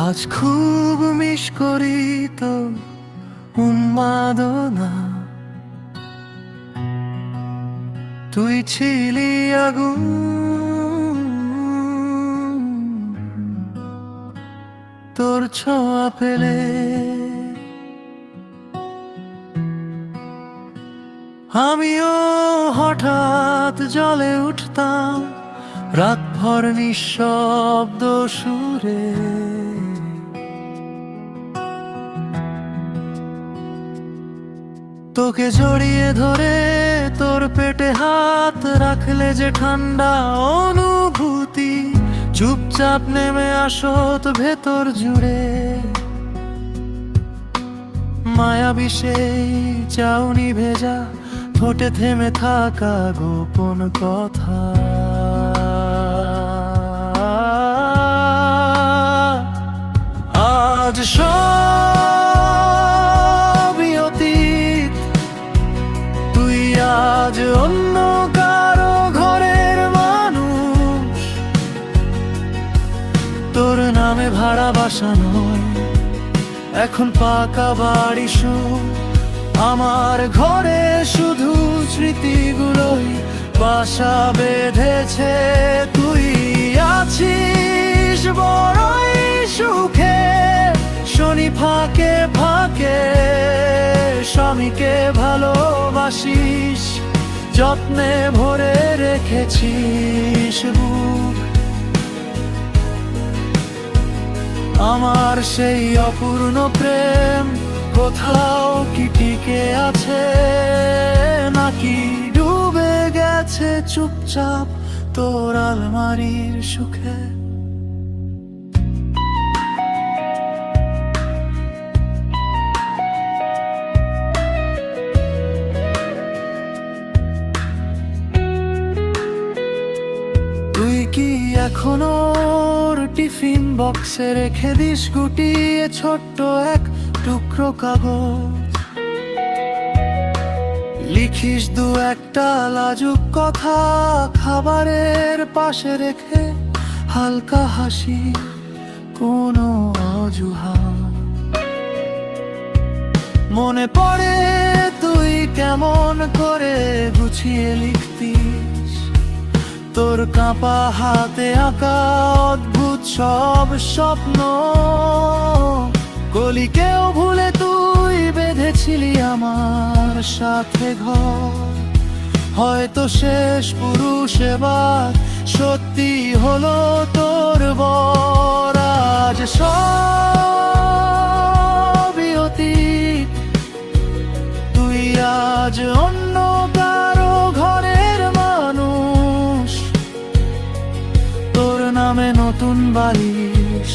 আজ খুব মিস করি তো উন্মাদনা, তুই ছিলি আগুন, তোর ছোঁয়া পেলে আমিও হঠাৎ জ্বলে উঠতাম রাতভর নিঃশব্দ সুরে। তোকে জড়িয়ে ধরে তোর পেটে হাত রাখলে যে ঠান্ডা অনুভূতি চুপচাপ নেমে আসত ভেতর জুড়ে। মায়াবী সেই চাউনি ভেজা ঠোঁটে থেমে থাকা গোপন কথা, আজ সবই অতীত। তুই আজ অন্য কারো ঘরের মানুষ, তোর নামে ভাড়া বাসা নয়, এখন পাকা বাড়ি সুখ। আমার ঘরে শুধু স্মৃতিগুলোই বাসা বেঁধেছে। তুই আছিস বড়ই সুখে, শনি ফাঁকে ফাঁকে স্বামীকে ভালোবাসিস, যত্নে ভরে রেখেছিস বুক। আমার সেই অপূর্ণ প্রেম কোথাও কি টিকে আছে, নাকি ডুবে গেছে চুপচাপ তোর আলমারির সুখে? তুই কি এখনো টিফিন বক্সে রেখে দিস গুটিয়ে ছোট্ট এক টুকরো কাগজ? লিখিস দু একটা লাজুক কথা খাবারের পাশে রেখে, হালকা হাসি কোনো অজুহাত। মনে পড়ে তুই কেমন করে গুছিয়ে লিখতিস, তোর কাঁপা হাতে আঁকা অদ্ভুত সব স্বপ্ন। কলিকেও ভুলে তুই বেঁধেছিলি আমার সাথে ঘর। হয়তো শেষ পুরুষ এবার সত্যি হলো তোর বর। আজ সবই অতীত, তুই আজ অন্য কারো ঘরের মানুষ। তোর নামে নতুন বালিশ,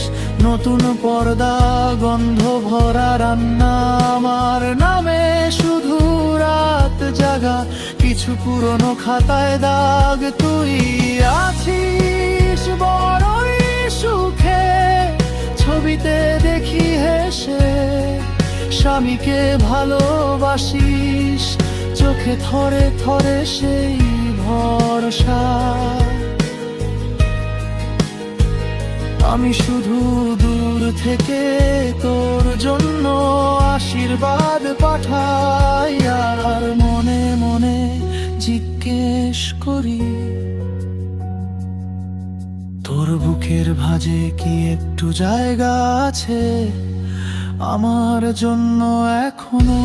নতুন পর্দা, গন্ধ ভরা রান্না। আমার নামে শুধু রাত জাগা, কিছু পুরনো খাতায় দাগ। তুই আছিস বড়ই সুখে, ছবিতে দেখি হেসে স্বামীকে ভালোবাসিস, চোখে থরে থরে সেই ভরসা। আমি শুধু দূর থেকে তোর জন্য আশীর্বাদ পাঠাই, আর মনে মনে জিজ্ঞেস করি, তোর বুকের ভাঁজে কি একটু জায়গা আছে আমার জন্য এখনো?